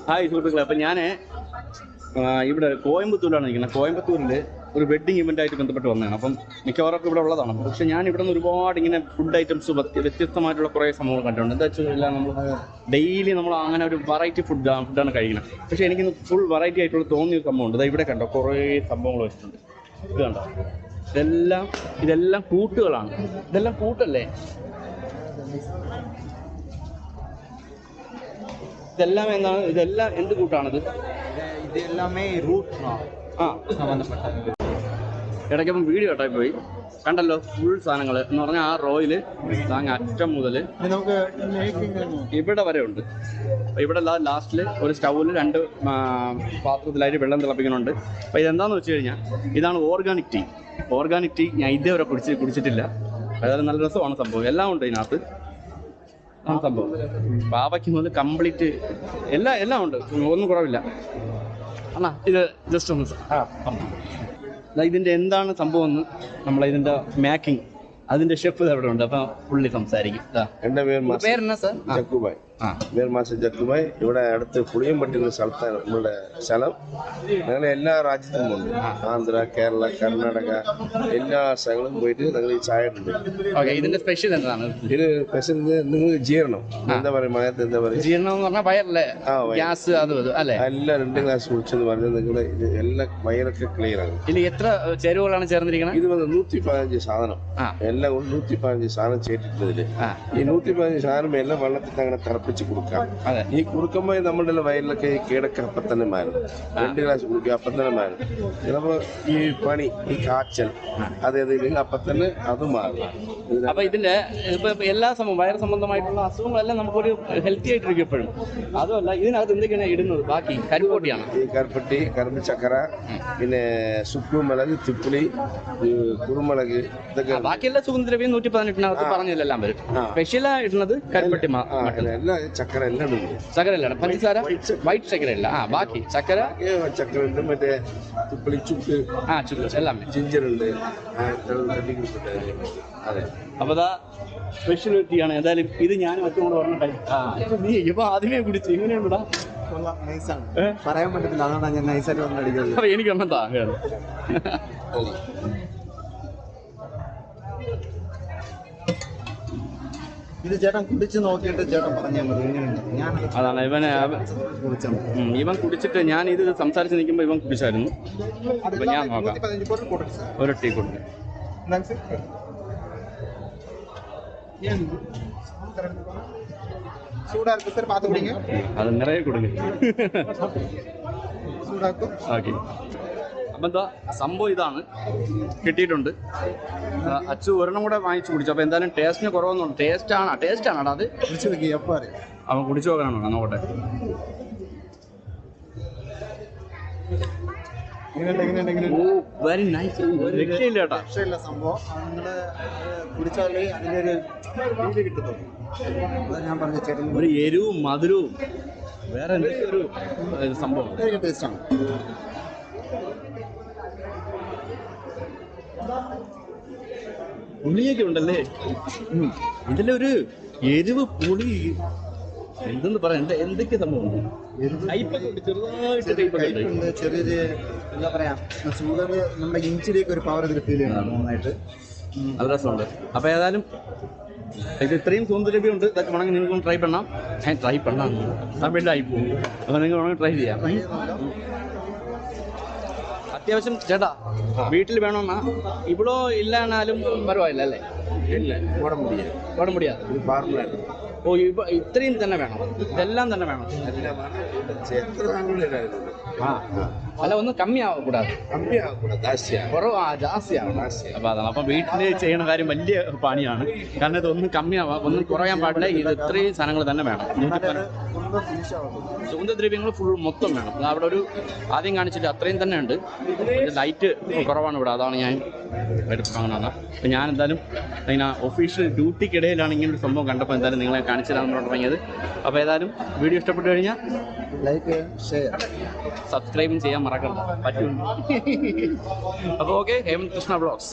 Hi സുഹൃത്തുക്കളെ, അപ്പം ഞാൻ ഇവിടെ കോയമ്പത്തൂരാണ് നിൽക്കുന്നത്. കോയമ്പത്തൂരിൽ ഒരു വെഡ്ഡിങ് ഇവൻ്റായിട്ട് ബന്ധപ്പെട്ട് വന്നതാണ്. അപ്പം മിക്കവാറും ഇവിടെ ഉള്ളതാണ്. പക്ഷേ ഞാൻ ഇവിടെ നിന്ന് ഒരുപാട് ഇങ്ങനെ ഫുഡ് ഐറ്റംസ് വ്യത്യസ്തമായിട്ടുള്ള കുറേ സംഭവങ്ങൾ കണ്ടിട്ടുണ്ട്. എന്താ വെച്ചാൽ നമ്മൾ ഡെയിലി നമ്മൾ അങ്ങനെ ഒരു വെറൈറ്റി ഫുഡാണ് കഴിക്കുന്നത്. പക്ഷേ എനിക്കിന്ന് ഫുൾ വെറൈറ്റി ആയിട്ടുള്ള തോന്നിയൊരു സംഭവമുണ്ട്. ഇതാ ഇവിടെ കണ്ടോ കുറേ സംഭവങ്ങൾ വെച്ചിട്ടുണ്ട്. ഇത് കണ്ടോ, ഇതെല്ലാം കൂട്ടുകളാണ്. ഇതെല്ലാം കൂട്ടല്ലേ? ഇതെല്ലാം എന്താണ്? ഇതെല്ലാം എന്ത് കൂട്ടാണിത്? ഇതെല്ലാമേ റൂട്ട് സംബന്ധപ്പെട്ട. ഇടയ്ക്കപ്പം വീഡിയോ കട്ടായി പോയി. കണ്ടല്ലോ ഫുൾ സാധനങ്ങൾ എന്ന് പറഞ്ഞാൽ ആ റോയിൽ അറ്റം മുതൽ നമുക്ക് ഇവിടെ വരെ ഉണ്ട്. ഇവിടെ ലാസ്റ്റിൽ ഒരു സ്റ്റൗവിൽ 2 പാത്രത്തിലായിട്ട് വെള്ളം തിളപ്പിക്കുന്നുണ്ട്. അപ്പോൾ ഇതെന്താണെന്ന് വെച്ച് കഴിഞ്ഞാൽ ഇതാണ് ഓർഗാനിക് ടീ. ഞാൻ ഇതേവരെ കുടിച്ചിട്ടില്ല. അതായത് നല്ല രസമാണ് സംഭവം. എല്ലാം ഉണ്ട് ഇതിനകത്ത് സംഭവം. പാവയ്ക്ക് മുതൽ കംപ്ലീറ്റ് എല്ലാം ഉണ്ട്, ഒന്നും കുറവില്ല. അണ്ണാ ഇത് ജസ്റ്റ് ഒന്ന് ഇതിൻ്റെ എന്താണ് സംഭവം എന്ന് ഇതിൻ്റെ മേക്കിംഗ്, അതിൻ്റെ ഷെഫ് അവിടെ ഉണ്ട്. അപ്പം പുള്ളി സംസാരിക്കും. എൻ്റെ പേരെന്നാ സാർ? ജക്കുബായ്. മാസ്റ്റർ ജക്കുബായ്. ഇവിടെ അടുത്ത് പുളിയമ്പട്ടി എന്ന സ്ഥലത്താണ് നമ്മളുടെ സ്ഥലം. ഞങ്ങൾ എല്ലാ രാജ്യത്തും ഉണ്ട്. ആന്ധ്ര, കേരള, കർണാടക എല്ലാ സ്ഥലങ്ങളും പോയിട്ട് ഞങ്ങൾ ഈ ചായ ഉണ്ട്. ഇതിന്റെ സ്പെഷ്യൽ എന്താണ്? ഇത് സ്പെഷ്യൽ നിങ്ങൾക്ക് ജീരണം എന്താ പറയുക, മയത്ത് എന്താ പറയുക, ജീരണം എന്ന് പറഞ്ഞാൽ വയറിലെ ഗ്യാസ് അത് അല്ലേ? എല്ലാം 2 ഗ്ലാസ് കുടിച്ചെന്ന് പറഞ്ഞാൽ നിങ്ങളുടെ ഇത് എല്ലാ വയറൊക്കെ ക്ലിയർ ആണ്. ഇതിൽ എത്ര ചേരുവകളാണ് ചേർന്നിരിക്കുന്നത്? ഇത് 115 സാധനം, എല്ലാം 115 സാധനം ചേർത്തിട്ടതില്. ഈ 115 സാധനം എല്ലാം വെള്ളത്തിൽ അങ്ങനെ തിളപ്പിച്ച് കൊടുക്കാം. ഈ കുറുക്കുമ്പോൾ നമ്മുടെ വയലിലൊക്കെ ഈ കിടക്ക അപ്പം തന്നെ മാറും. 2 ഗ്ലാസ് കുടിക്കുക അപ്പം തന്നെ മാറും. ചിലപ്പോൾ ഈ പണി, ഈ കാച്ചൽ അതേതെങ്കിലും അപ്പം തന്നെ അത് മാറും. അപ്പൊ ഇതിന്റെ എല്ലാ വയറ് സംബന്ധമായിട്ടുള്ള അസുഖങ്ങളെല്ലാം നമുക്കൊരു ഹെൽത്തി ആയിട്ടിരിക്കും എപ്പോഴും. അതുമല്ല, ഇതിനകത്ത് എന്തൊക്കെയാണ് ഇടുന്നത്? ബാക്കി കരിപ്പൊട്ടിയാണ്. ഈ കരിപ്പട്ടി, കറുമ്പ് ചക്കര, പിന്നെ സുക്കുമുളക്, തിപ്പിളി, കുരുമുളക്, ഇതൊക്കെ. ബാക്കിയെല്ലാം സുഗന്ധദ്രവ്യം 118 പറഞ്ഞില്ലെല്ലാം വരും. സ്പെഷ്യലായിട്ടുള്ളത് കരിപ്പട്ടി എല്ലാം ചക്കര എല്ലാം ഉണ്ട്. ചക്കര അല്ല, പഞ്ചസാര വൈറ്റ് ചക്കര ഇല്ല. ബാക്കി ചക്കര ഉണ്ട്, മറ്റേ തിപ്പിളി, ചുക്ക്, ചുക്ക് എല്ലാം, ജിഞ്ചറുണ്ട്. അതെ, അപ്പൊ സ്പെഷ്യലിറ്റിയാണ്. എന്തായാലും ഇത് ഞാൻ മറ്റും കൂടെ പറഞ്ഞിട്ടായി. നീ ഇപ്പൊ ആദ്യമേ കുടിച്ചു, എങ്ങനെയുണ്ടാ? പറയാൻ പറ്റത്തില്ല, അതുകൊണ്ടാണ് ഞാൻ നൈസായിട്ട് വന്നടിക്കുന്നത്. അപ്പൊ എനിക്കൊന്നും താ. ഇത് ചേട്ടൻ കുടിച്ച് നോക്കിയിട്ട് ചേട്ടൻ പറഞ്ഞാൽ മതി. അതാണ് ഇവൻ കുടിച്ചിട്ട് ഞാൻ ഇത് സംസാരിച്ച് നിൽക്കുമ്പോൾ ഇവൻ കുടിച്ചായിരുന്നു. അപ്പൊ ഞാൻ നോക്കാം, ഒരു ടീ കൊടുക്കും. അത് നിറയെ കൊടുക്കും. ഓക്കെ, അപ്പം എന്താ സംഭവം ഇതാണ് കിട്ടിയിട്ടുണ്ട്. അച്ചു ഒരെണ്ണം കൂടെ വാങ്ങിച്ചു കുടിച്ചു. അപ്പോൾ എന്തായാലും ടേസ്റ്റിന് കുറവൊന്നും. ടേസ്റ്റാണ് അത്. അവൻ കുടിച്ചു നോക്കാനാണോ? നോക്കട്ടെ. ഓ, വെരി നൈസ്. രക്ഷയില്ല കേട്ടാ. സംഭവം കുടിച്ചാലേ അതിൻ്റെ ഒരു കിട്ടുന്നു. ഞാൻ പറഞ്ഞ ചേട്ടൻ ഒരു എരിവും മധുരവും വേറെ എന്തൊക്കെ ഒരു സംഭവം. ടേസ്റ്റാണ്. പുളിയൊക്കെ ഉണ്ടല്ലേ ഇതിലൊരു എരിവ്, പുളി, എന്തെന്ന് പറയാം, എന്തൊക്കെ സംഭവം. ചെറിയൊരു എന്താ പറയാ, ഷുഗർ നമ്മുടെ ഇഞ്ചിലേക്ക് ഒരു പവർ ഇതിൽ ഫീൽ ചെയ്യണം നന്നായിട്ട്. നല്ല രസമുണ്ട്. അപ്പൊ ഏതായാലും ഇത് ഇത്രയും സൗന്ദര്യമുണ്ട്. ഇതൊക്കെ വേണമെങ്കിൽ നിങ്ങൾക്ക് ട്രൈ പണ്ണാം. തമിഴിലായി പോകും. അപ്പൊ നിങ്ങൾ വേണമെങ്കിൽ ട്രൈ ചെയ്യാം. അത്യാവശ്യം ചേട്ടാ വീട്ടിൽ വേണമെന്നാ ഇവിടെ ഇല്ലാന്നാലും പരവായില്ല അല്ലേ? ഇല്ല, ഓട മുടിയാതെ. ഓ, ഇത്രയും തന്നെ വേണം, ഇതെല്ലാം തന്നെ വേണം. അല്ല, ഒന്നും കമ്മിയാവൂടാതെ, ജാസ്തിയാവും. അപ്പൊ അതാണ്. അപ്പം വീട്ടിൽ ചെയ്യുന്ന കാര്യം വലിയ പണിയാണ്. കാരണം ഇതൊന്നും കമ്മിയാവാം, ഒന്നും കുറയാൻ പാടില്ല. ഇത് ഇത്രയും സാധനങ്ങൾ തന്നെ വേണം. സുഗന്ധദ്രവ്യങ്ങൾ ഫുൾ മൊത്തം വേണം. അവിടെ ഒരു ആദ്യം കാണിച്ചിട്ട് അത്രയും തന്നെ ഉണ്ട്. ലൈറ്റ് കുറവാണ് ഇവിടെ, അതാണ് ഞാൻ എടുപ്പാങ്ങുന്ന. അപ്പം ഞാൻ എന്തായാലും അതിന് ഒഫീഷ്യൽ ഡ്യൂട്ടിക്കിടയിലാണ് ഇങ്ങനെ ഒരു സംഭവം കണ്ടപ്പോൾ എന്തായാലും നിങ്ങളെ കാണിച്ചു തരാമെന്ന് തുടങ്ങിയത്. അപ്പോൾ ഏതായാലും വീഡിയോ ഇഷ്ടപ്പെട്ടു കഴിഞ്ഞാൽ ലൈക്ക്, ഷെയർ, സബ്സ്ക്രൈബും ചെയ്യാൻ മറക്കണ്ട. പറ്റും. അപ്പോൾ ഓക്കെ, ഹേമന്ത് കൃഷ്ണ വ്ളോഗ്സ്.